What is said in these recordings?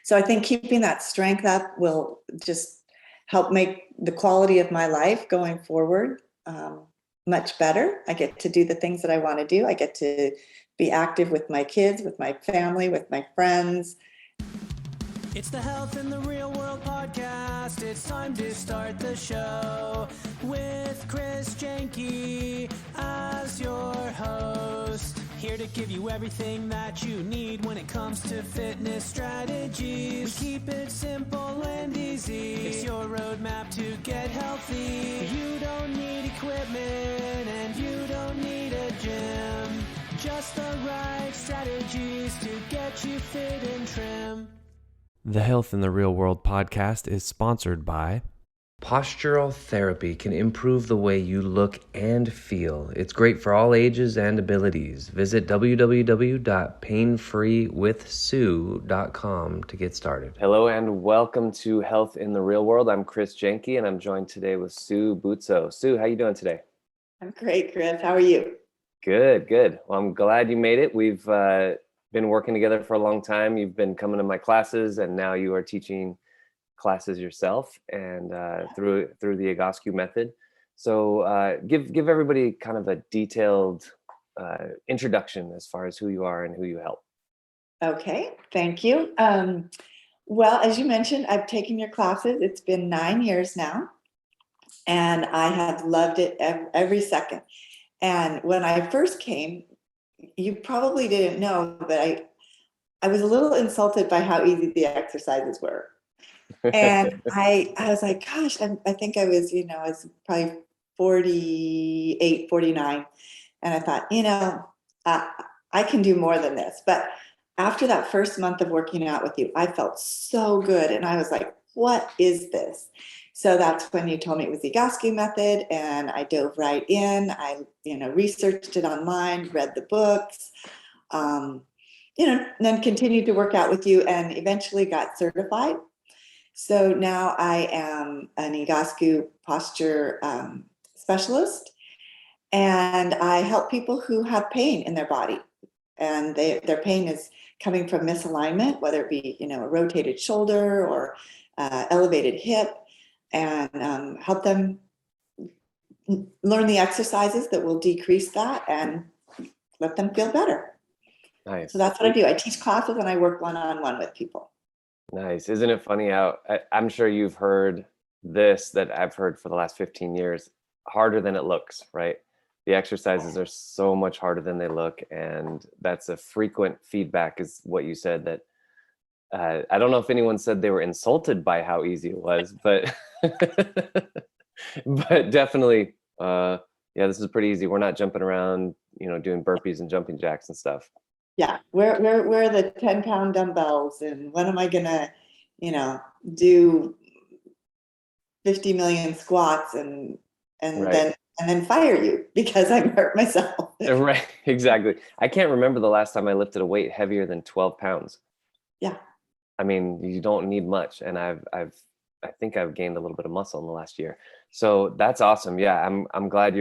So I think keeping that strength up will just help make the quality of my life going forward much better. I get to do the things that I want to do. I get to be active with my kids, with my family, with my friends. It's the Health in the Real World podcast. It's time to start the show with Chris Janke as your host. Here to give you everything that you need when it comes to fitness strategies. We keep it simple and easy. It's your roadmap to get healthy. You don't need equipment and you don't need a gym. Just the right strategies to get you fit and trim. The Health in the Real World podcast is sponsored by Postural therapy can improve the way you look and feel. It's great for all ages and abilities. Visit www.painfreewithsue.com to get started. Hello and welcome to Health in the Real World. I'm Chris Janke and I'm joined today with Sue Butzow. Sue, how you doing today? I'm great, Chris. How are you? Good. Well, I'm glad you made it. We've been working together for a long time. You've been coming to my classes and now you are teaching classes yourself and through the Egoscue method. So give everybody kind of a detailed introduction as far as who you are and who you help. Okay, thank you. Well, as you mentioned, I've taken your classes. It's been 9 years now, and I have loved it every second. And when I first came, you probably didn't know, but I was a little insulted by how easy the exercises were. And I was like, gosh, I think I was probably 48, 49. And I thought, I can do more than this. But after that first month of working out with you, I felt so good. And I was like, what is this? So that's when you told me it was the Egoscue method. And I dove right in. I, researched it online, read the books, and then continued to work out with you and eventually got certified. So now I am an Egoscue posture specialist, and I help people who have pain in their body, and their pain is coming from misalignment, whether it be a rotated shoulder or elevated hip, and help them learn the exercises that will decrease that and let them feel better. Nice. So that's what I do. I teach classes and I work one-on-one with people. Nice. Isn't it funny how I'm sure you've heard this that I've heard for the last 15 years, harder than it looks, right? The exercises are so much harder than they look. And that's a frequent feedback is what you said that I don't know if anyone said they were insulted by how easy it was, but but definitely, this is pretty easy. We're not jumping around, doing burpees and jumping jacks and stuff. Yeah, where are the 10-pound dumbbells, and when am I gonna, do 50 million squats and Right. then fire you because I hurt myself. Right, exactly. I can't remember the last time I lifted a weight heavier than 12 pounds. Yeah. I mean, you don't need much, and I think I've gained a little bit of muscle in the last year. So that's awesome. Yeah, I'm glad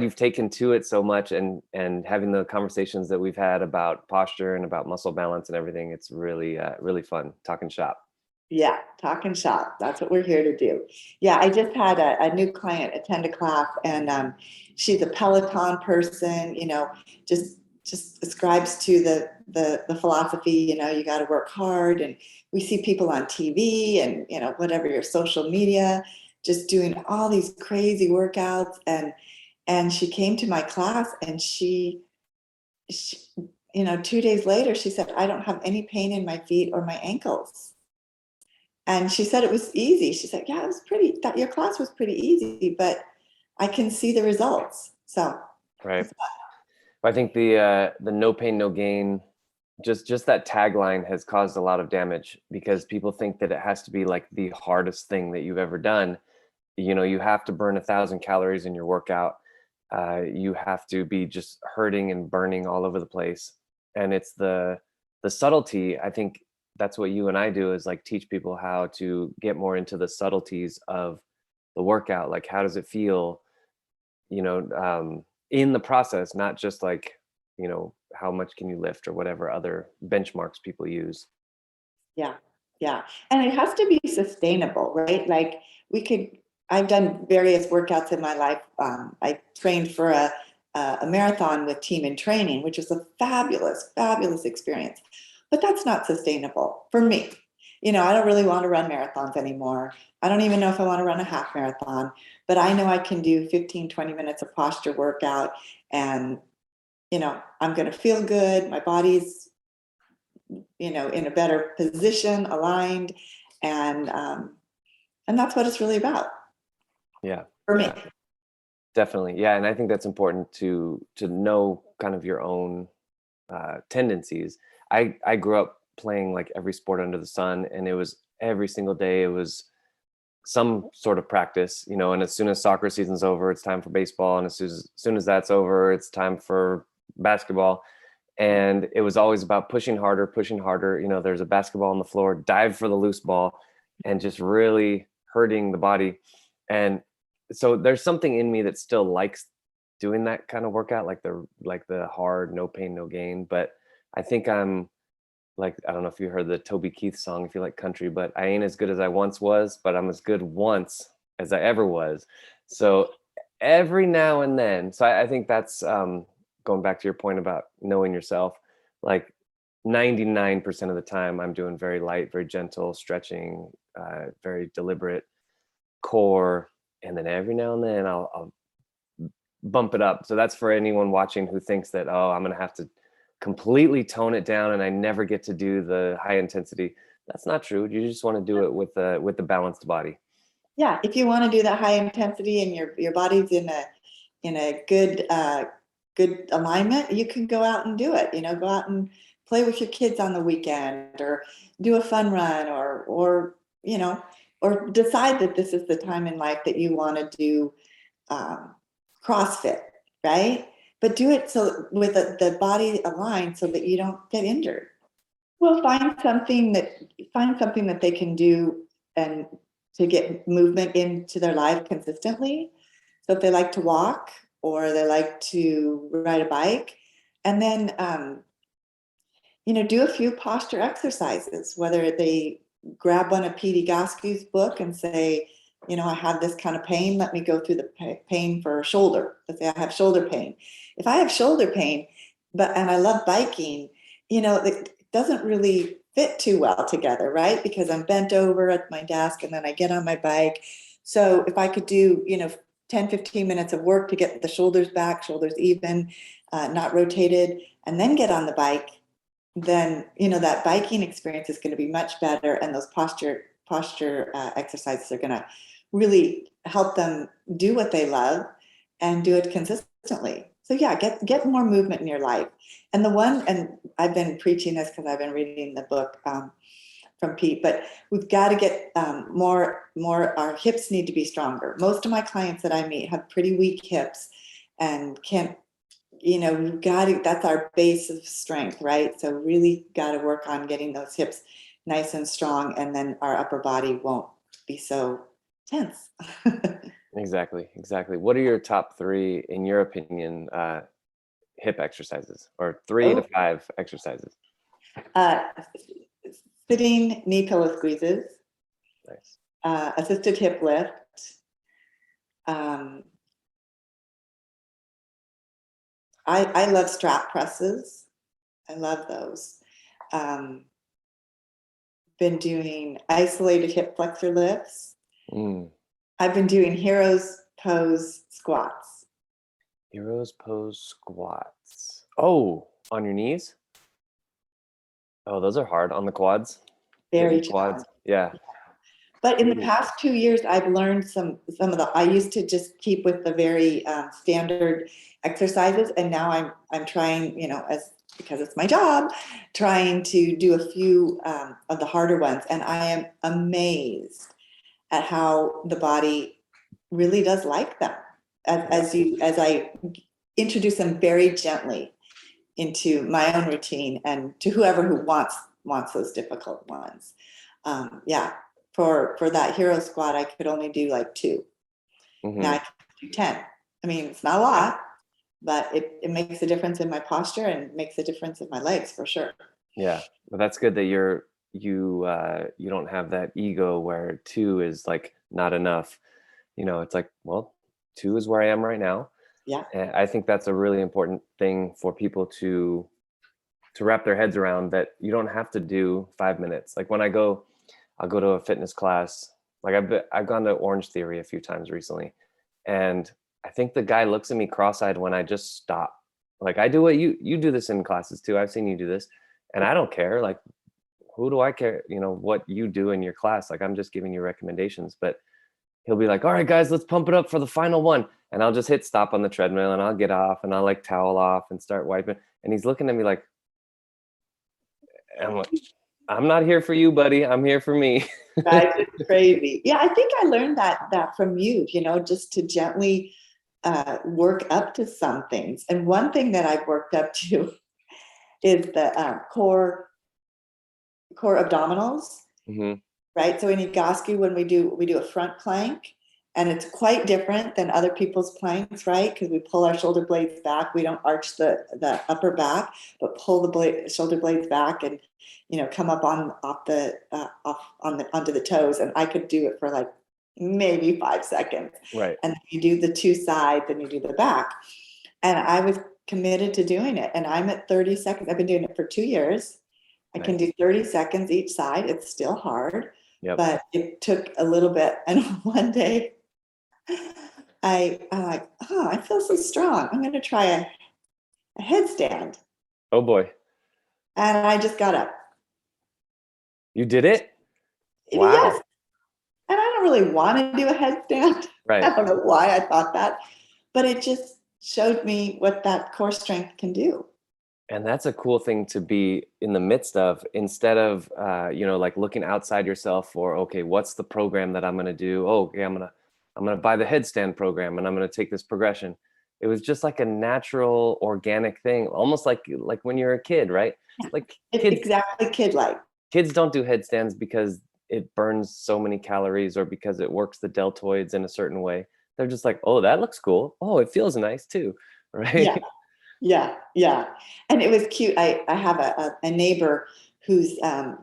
you've taken to it so much and having the conversations that we've had about posture and about muscle balance and everything. It's really, really fun talking shop. Yeah, talking shop. That's what we're here to do. Yeah, I just had a new client attend a class, and she's a Peloton person, just ascribes to the philosophy, you got to work hard. And we see people on TV and, whatever your social media, just doing all these crazy workouts. And she came to my class and she 2 days later, she said, I don't have any pain in my feet or my ankles. And she said it was easy. She said, yeah, your class was pretty easy, but I can see the results. So. Right. I think the no pain, no gain, just that tagline has caused a lot of damage because people think that it has to be like the hardest thing that you've ever done. You have to burn 1,000 calories in your workout. You have to be just hurting and burning all over the place. And it's the subtlety. I think that's what you and I do is like teach people how to get more into the subtleties of the workout. Like, how does it feel, in the process, not just like, how much can you lift or whatever other benchmarks people use. Yeah. Yeah. And it has to be sustainable, right? Like I've done various workouts in my life. I trained for a marathon with Team in Training, which was a fabulous, fabulous experience. But that's not sustainable for me. I don't really want to run marathons anymore. I don't even know if I want to run a half marathon, but I know I can do 15, 20 minutes of posture workout and, I'm going to feel good. My body's, in a better position, aligned, and that's what it's really about Yeah. for me. Yeah. Definitely. Yeah. And I think that's important to know kind of your own tendencies. I grew up playing like every sport under the sun, and it was every single day, it was some sort of practice, and as soon as soccer season's over, it's time for baseball. And as soon as that's over, it's time for basketball. And it was always about pushing harder, pushing harder. There's a basketball on the floor, dive for the loose ball, and just really hurting the body. And so there's something in me that still likes doing that kind of workout, like the hard, no pain, no gain. But I think I'm like, I don't know if you heard the Toby Keith song, if you like country, but I ain't as good as I once was, but I'm as good once as I ever was. So every now and then, so I think that's going back to your point about knowing yourself, like 99% of the time I'm doing very light, very gentle stretching, very deliberate core. And then every now and then I'll bump it up. So that's for anyone watching who thinks that, oh, I'm going to have to completely tone it down and I never get to do the high intensity. That's not true. You just want to do it with the balanced body. Yeah, if you want to do that high intensity and your body's in a good alignment, you can go out and do it. Go out and play with your kids on the weekend, or do a fun run, or decide that this is the time in life that you want to do CrossFit, right? But do it so with the body aligned so that you don't get injured. Well, find something that they can do and to get movement into their life consistently. So if they like to walk or they like to ride a bike, and then do a few posture exercises, whether they grab one of Pete Gasku's book and say, I have this kind of pain. Let me go through the pain for shoulder. Let's say I have shoulder pain. If I have shoulder pain, and I love biking, it doesn't really fit too well together, right? Because I'm bent over at my desk and then I get on my bike. So if I could do, 10, 15 minutes of work to get the shoulders back, shoulders even, not rotated, and then get on the bike, then, that biking experience is going to be much better. And those posture exercises are going to really help them do what they love and do it consistently. So yeah, get more movement in your life. And I've been preaching this because I've been reading the book from Pete, but we've got to get more, our hips need to be stronger. Most of my clients that I meet have pretty weak hips and can't, we've got to, that's our base of strength, right? So really got to work on getting those hips nice and strong, and then our upper body won't be so tense. Exactly. What are your top 3, in your opinion, hip exercises, or 3 to 5 exercises? Sitting knee pillow squeezes. Nice. Assisted hip lift. I love strap presses. I love those. Been doing isolated hip flexor lifts. I've been doing hero's pose squats. Hero's pose squats. Oh, on your knees? Oh, those are hard. On the quads? Very quads. Yeah. But in the past 2 years, I've learned some of the. I used to just keep with the very standard exercises, and now I'm trying, because it's my job, trying to do a few of the harder ones, and I am amazed at how the body really does like them as I introduce them very gently into my own routine and to whoever who wants those difficult ones. For that hero squat, I could only do like 2. Now I can do 10. I mean, it's not a lot, but it makes a difference in my posture and makes a difference in my legs for sure. Yeah, but that's good that you're you don't have that ego where 2 is like not enough. It's like, well, 2 is where I am right now. Yeah. And I think that's a really important thing for people to wrap their heads around, that you don't have to do 5 minutes. Like when I'll go to a fitness class. Like I've gone to Orange Theory a few times recently, and I think the guy looks at me cross-eyed when I just stop. Like I do what you do this in classes too. I've seen you do this, and I don't care. Like, who do I care? What you do in your class. Like I'm just giving you recommendations. But he'll be like, all right, guys, let's pump it up for the final one. And I'll just hit stop on the treadmill and I'll get off and I'll like towel off and start wiping. And he's looking at me like, I'm not here for you, buddy. I'm here for me. Right, it's crazy. Yeah, I think I learned that from you, just to gently work up to some things. And one thing that I've worked up to is the core abdominals, right? So in Egoscue, when we do a front plank, and it's quite different than other people's planks, right? Because we pull our shoulder blades back. We don't arch the upper back, but pull the shoulder blades back and, come up onto the toes. And I could do it for like maybe 5 seconds. Right. And you do the 2 sides and you do the back. And I was committed to doing it. And I'm at 30 seconds. I've been doing it for 2 years. I can do 30 seconds each side. It's still hard, but it took a little bit. And one day I'm like, I feel so strong. I'm going to try a headstand. Oh boy. And I just got up. You did it? Wow. Yes. And I don't really want to do a headstand. Right. I don't know why I thought that, but it just showed me what that core strength can do. And that's a cool thing to be in the midst of, instead of, like looking outside yourself for, okay, what's the program that I'm going to do? Oh, okay, I'm going to buy the headstand program and I'm going to take this progression. It was just like a natural, organic thing, almost like when you're a kid, right? Like exactly kid-like. Kids don't do headstands because it burns so many calories or because it works the deltoids in a certain way. They're just like, oh, that looks cool. Oh, it feels nice too, right? Yeah. And it was cute. I have a neighbor who's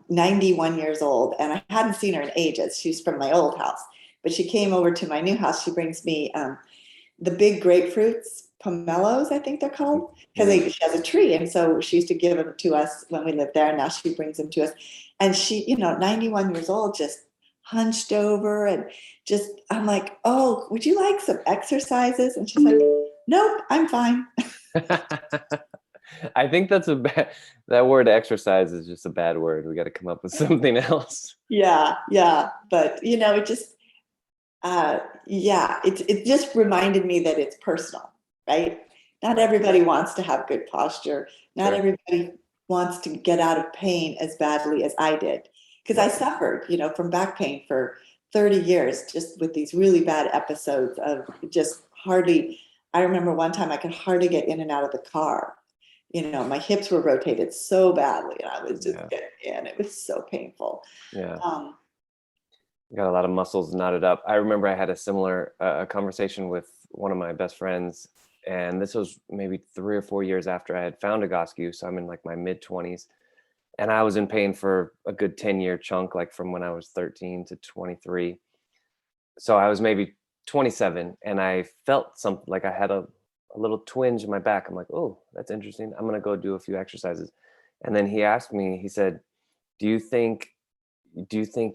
91 years old, and I hadn't seen her in ages. She's from my old house, but she came over to my new house. She brings me the big grapefruits, pomelos, I think they're called, because she has a tree. And so she used to give them to us when we lived there. And now she brings them to us. And she, 91 years old, just hunched over and just, I'm like, oh, would you like some exercises? And she's like, nope, I'm fine. I think that's that word exercise is just a bad word. We got to come up with something else. Yeah. But, it just, it just reminded me that it's personal, right? Not everybody wants to have good posture. Not everybody wants to get out of pain as badly as I did. Because I suffered, from back pain for 30 years, just with these really bad episodes of just hardly. I remember one time I could hardly get in and out of the car. My hips were rotated so badly, and I was just getting in. It was so painful. Yeah. Got a lot of muscles knotted up. I remember I had a similar conversation with one of my best friends, and this was maybe 3 or 4 years after I had found Egoscue. So I'm in like my mid 20s, and I was in pain for a good 10-year chunk, like from when I was 13 to 23. So I was maybe 27, and I felt something, like I had a little twinge in my back. I'm like, oh, that's interesting. I'm going to go do a few exercises. And then he asked me, he said, do you think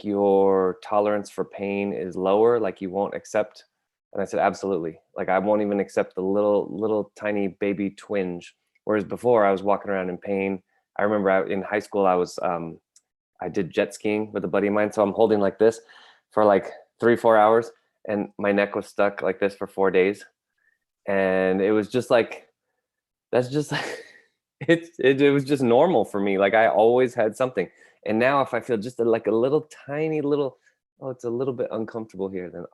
your tolerance for pain is lower? Like you won't accept? And I said, absolutely. Like I won't even accept the little tiny baby twinge. Whereas before I was walking around in pain. I remember in high school, I did jet skiing with a buddy of mine. So I'm holding like this for like 3-4 hours. And my neck was stuck like this for 4 days. And it was just like, that's just like, it was just normal for me. Like I always had something. And now if I feel just like a little tiny little, it's a little bit uncomfortable here, then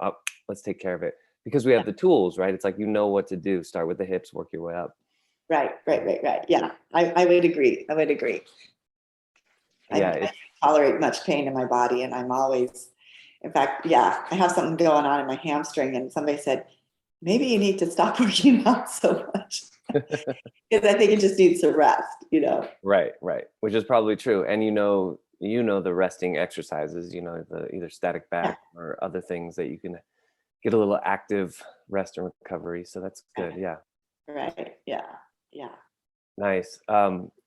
let's take care of it. Because we have the tools, right? It's like, what to do. Start with the hips, work your way up. Right. Yeah, I would agree. I don't tolerate much pain in my body, and I'm always, in fact, I have something going on in my hamstring, and somebody said, maybe you need to stop working out so much. Because I think it just needs to rest, Right. Which is probably true. And the resting exercises, the either static Yeah. back or other things that you can get a little active rest and recovery. So that's good. Yeah. Right. Yeah. Yeah. Nice.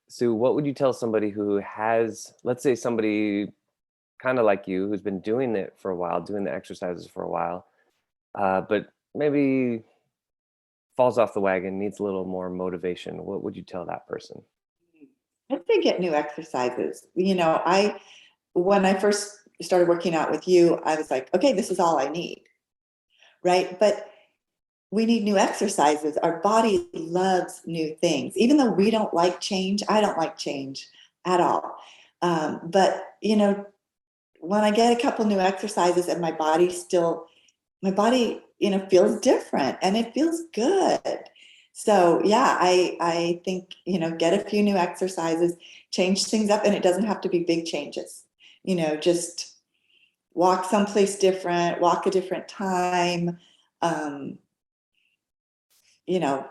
Sue, what would you tell somebody who has, let's say somebody kind of like you, who's been doing it for a while, doing the exercises for a while, but maybe falls off the wagon, needs a little more motivation? What would you tell that person? I'd say get new exercises. When I first started working out with you, I was like, okay, this is all I need. Right. But we need new exercises. Our body loves new things. Even though we don't like change, I don't like change at all. But when I get a couple new exercises and my body, feels different and it feels good. So yeah, I think, get a few new exercises, change things up, and it doesn't have to be big changes. Just walk someplace different, walk a different time, um, you know,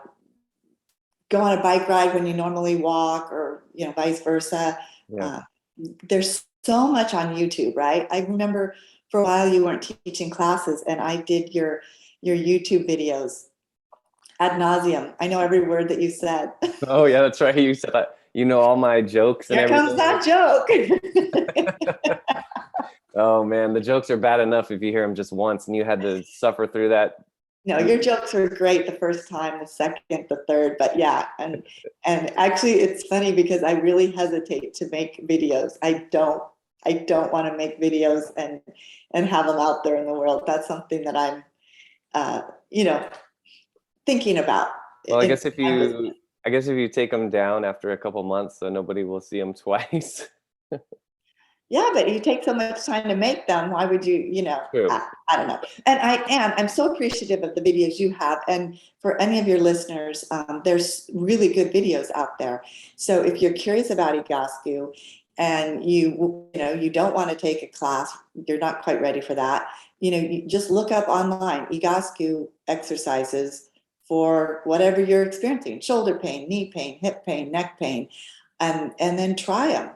go on a bike ride when you normally walk, or, vice versa. Yeah. Uh, there's so much on YouTube, right? I remember for a while you weren't teaching classes, and I did your YouTube videos ad nauseum. I know every word that you said. Oh yeah, that's right. You said that. You know all my jokes and Here comes everything. that joke. Oh man, the jokes are bad enough if you hear them just once, and you had to suffer through that. No, your jokes were great the first time, the second, the third, but yeah, and actually it's funny because I really hesitate to make videos. I don't want to make videos and have them out there in the world. That's something that I'm uh, you know thinking about. Well, in my business. I guess if you take them down after a couple months, so nobody will see them twice. Yeah, but you take so much time to make them. Why would you, True. I don't know. And I'm so appreciative of the videos you have. And for any of your listeners, there's really good videos out there. So if you're curious about Egoscue and you don't want to take a class, you're not quite ready for that, you just look up online Egoscue exercises for whatever you're experiencing: shoulder pain, knee pain, hip pain, neck pain, and then try them.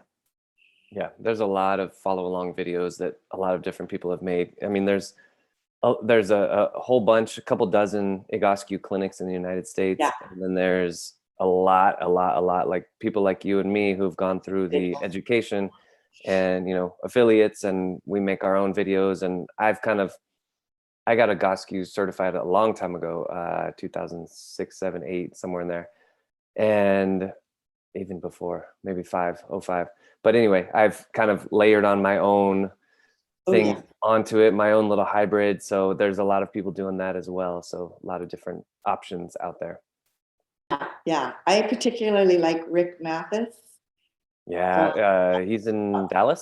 Yeah, there's a lot of follow along videos that a lot of different people have made. I mean, there's a whole bunch, a couple dozen Egoscue clinics in the United States, Yeah. and then there's a lot, like people like you and me who've gone through the education and affiliates, and we make our own videos. And I got Egoscue certified a long time ago, 2006, 7, 8, somewhere in there, and even before, maybe 505. But anyway, I've kind of layered on my own things onto it, my own little hybrid. So there's a lot of people doing that as well. So a lot of different options out there. Yeah. I particularly like Rick Mathis. Yeah, he's in Dallas,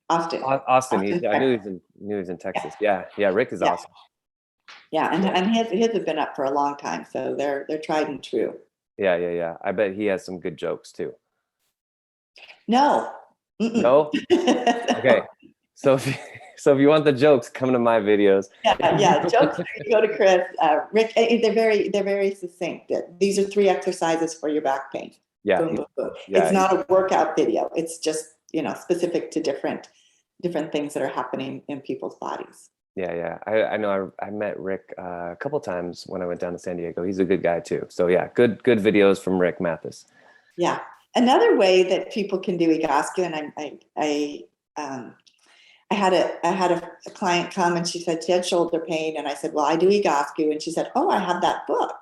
Austin. Austin. I knew he was in Texas. Yeah, Rick is awesome. Yeah, and his have been up for a long time, so they're tried and true. Yeah. I bet he has some good jokes too. No. No? Okay. So if you want the jokes, come to my videos. Yeah. Jokes. You go to Chris. Rick. They're very succinct. These are 3 exercises for your back pain. Yeah. Boom, boom, boom. Yeah, it's not a workout video. It's just specific to different things that are happening in people's bodies. Yeah. I know. I met Rick a couple times when I went down to San Diego. He's a good guy too. So yeah, good videos from Rick Mathis. Yeah. Another way that people can do Egoscue, and I had a client come and she said she had shoulder pain, and I said, well, I do Egoscue, and she said, oh, I have that book.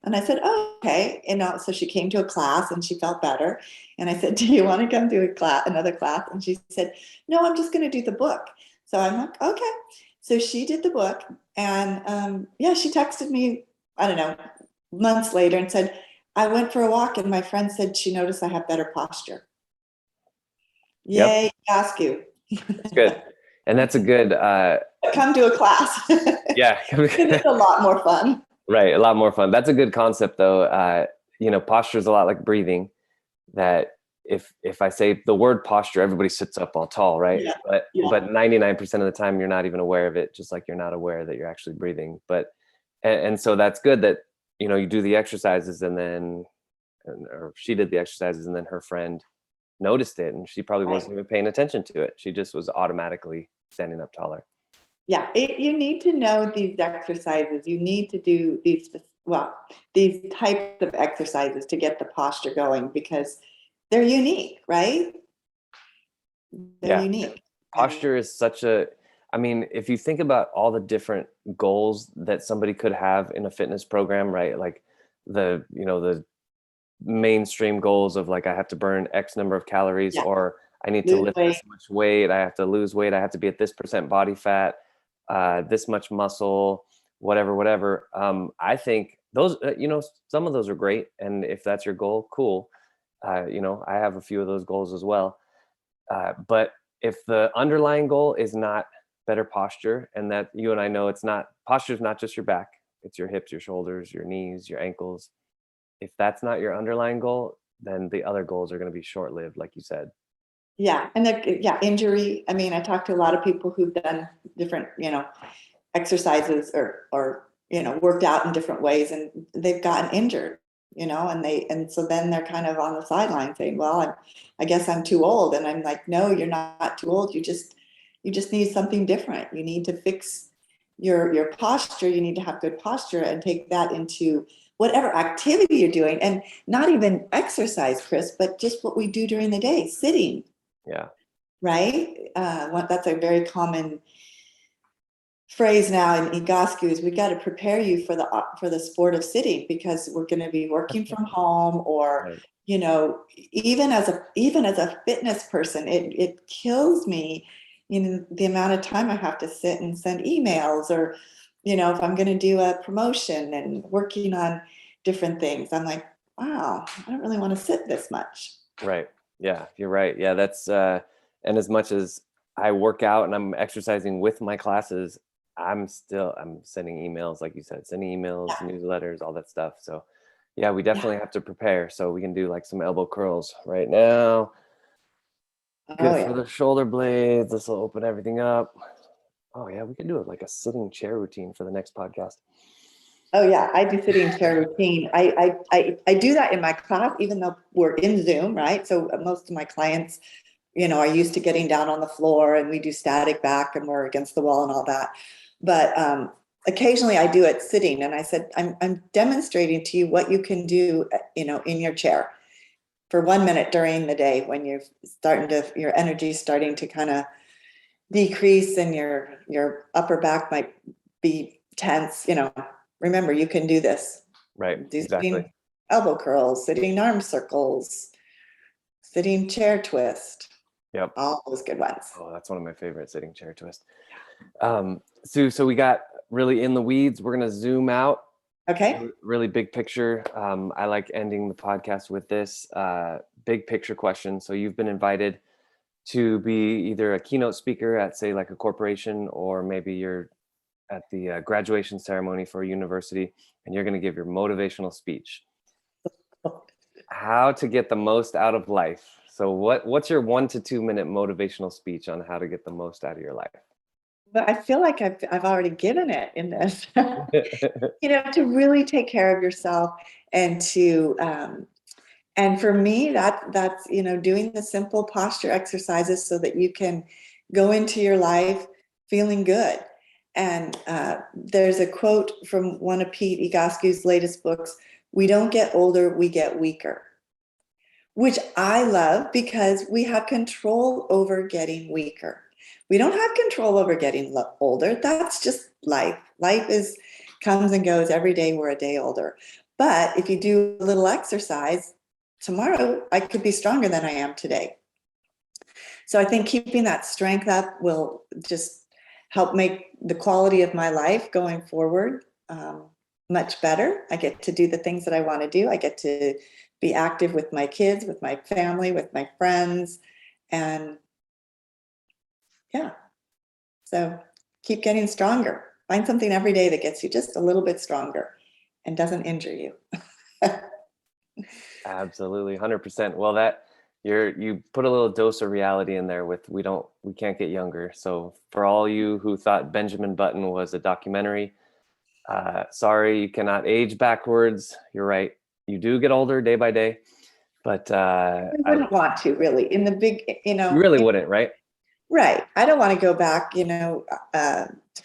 And I said, oh, okay. So she came to a class and she felt better. And I said, do you want to come to another class? And she said, no, I'm just going to do the book. So I'm like, okay. So she did the book, and she texted me, I don't know, months later and said, I went for a walk and my friend said she noticed I have better posture. Yay, Egoscue. That's good. And that's a good come to a class. Yeah. It's a lot more fun. Right, a lot more fun. That's a good concept though. Posture is a lot like breathing, that if I say the word posture, everybody sits up all tall, right? Yeah. But 99% of the time you're not even aware of it, just like you're not aware that you're actually breathing. But and so that's good that you do the exercises, and then or she did the exercises, and then her friend noticed it, and she probably Right. wasn't even paying attention to it. She just was automatically standing up taller. Yeah, you need to know these exercises. You need to do these types of exercises to get the posture going because they're unique, right? They're Yeah. unique. And Posture is such a, I mean, if you think about all the different goals that somebody could have in a fitness program, right? Like the mainstream goals of like, I have to burn X number of calories, yeah, or I need to lose lift weight. this much weight. I have to lose weight. I have to be at this % body fat, this much muscle, whatever. I think those, some of those are great. And if that's your goal, cool. I have a few of those goals as well. But if the underlying goal is not better posture, and that you and I know posture is not just your back, it's your hips, your shoulders, your knees, your ankles. If that's not your underlying goal, then the other goals are going to be short-lived, like you said. Yeah, and injury. I mean, I talked to a lot of people who've done different, exercises or worked out in different ways, and they've gotten injured, and so then they're kind of on the sideline saying, "Well, I guess I'm too old," and I'm like, "No, you're not too old. You just need something different. You need to fix your posture. You need to have good posture and take that into whatever activity you're doing, and not even exercise, Chris, but just what we do during the day, sitting." Yeah. Right? That's a very common phrase now in Egoscue is we got to prepare you for the sport of sitting because we're going to be working from home or Right. even as a fitness person, it kills me, the amount of time I have to sit and send emails or, if I'm going to do a promotion and working on different things, I'm like, wow, I don't really want to sit this much. Right. Yeah, you're right. Yeah, that's and as much as I work out and I'm exercising with my classes, I'm sending emails, like you said, sending emails, Yeah. newsletters, all that stuff. So yeah, we definitely have to prepare. So we can do like some elbow curls right now. Oh, Good for yeah. the shoulder blades. This will open everything up. Oh yeah, we can do it like a sitting chair routine for the next podcast. Oh yeah, I do sitting chair routine. I do that in my class, even though we're in Zoom, right? So most of my clients, are used to getting down on the floor, and we do static back, and we're against the wall and all that. But occasionally, I do it sitting, and I said, I'm demonstrating to you what you can do, in your chair for 1 minute during the day when your energy is starting to kind of decrease, and your upper back might be tense. Remember, you can do this. Right. Do Exactly. sitting elbow curls, sitting arm circles, sitting chair twist, Yep. all those good ones. Oh, that's one of my favorite, sitting chair twist. Sue, so we got really in the weeds. We're gonna zoom out. Okay. Really big picture. I like ending the podcast with this big picture question. So you've been invited to be either a keynote speaker at, say, like a corporation, or maybe you're at the graduation ceremony for a university, and you're going to give your motivational speech. How to get the most out of life. So what's your 1 to 2 minute motivational speech on how to get the most out of your life? But I feel like I've already given it in this. To really take care of yourself and and for me that's doing the simple posture exercises so that you can go into your life feeling good. And there's a quote from one of Pete Egoscue's latest books: "We don't get older, we get weaker," which I love because we have control over getting weaker. We don't have control over getting older. That's just life. Life comes and goes. Every day we're a day older. But if you do a little exercise, tomorrow I could be stronger than I am today. So I think keeping that strength up will just help make the quality of my life going forward much better. I get to do the things that I want to do. I get to be active with my kids, with my family, with my friends. And yeah, so keep getting stronger. Find something every day that gets you just a little bit stronger and doesn't injure you. Absolutely, 100%. Well, you put a little dose of reality in there with we can't get younger. So for all you who thought Benjamin Button was a documentary, sorry, you cannot age backwards. You're right. You do get older day by day, But I wouldn't want to really in the big, you really wouldn't, right? Right. I don't want to go back, to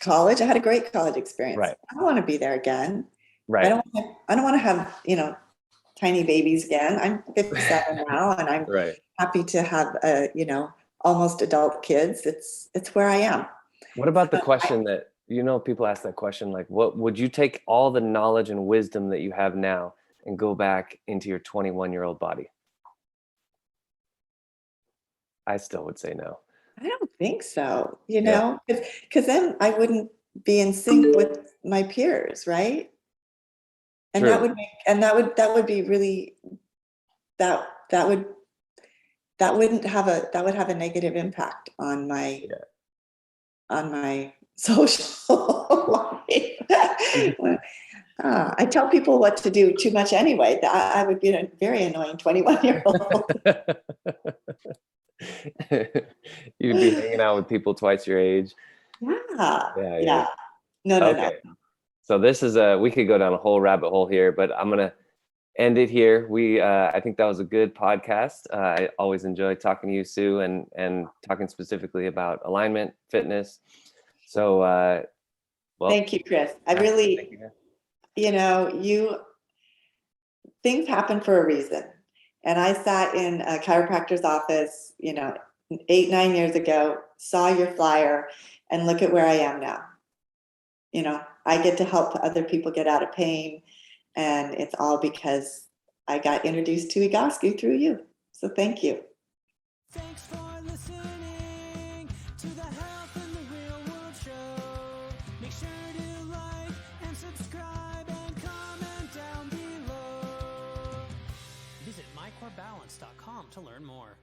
college. I had a great college experience. Right. I don't want to be there again. Right. I don't want to have, tiny babies again. I'm 57 now, and I'm Right. happy to have, almost adult kids. It's where I am. What about the question that, people ask that question, like, what would you take all the knowledge and wisdom that you have now and go back into your 21-year-old body? I still would say no. I don't think so, because then I wouldn't be in sync with my peers, right? And True. that would be really, that would have a negative impact on my social life. I tell people what to do too much anyway. I would be a very annoying 21-year-old. You'd be hanging out with people twice your age. Yeah. No. Okay. So this is we could go down a whole rabbit hole here, but I'm gonna end it here. I think that was a good podcast. I always enjoy talking to you, Sue, and talking specifically about alignment, fitness. So, well, thank you, Chris. I really, things happen for a reason. And I sat in a chiropractor's office, 8-9 years ago, saw your flyer, and look at where I am now. I get to help other people get out of pain, and it's all because I got introduced to Egoscue through you. So thank you. Thanks for listening to the Health in the Real World show. Make sure to like and subscribe and comment down below. Visit mycorebalance.com to learn more.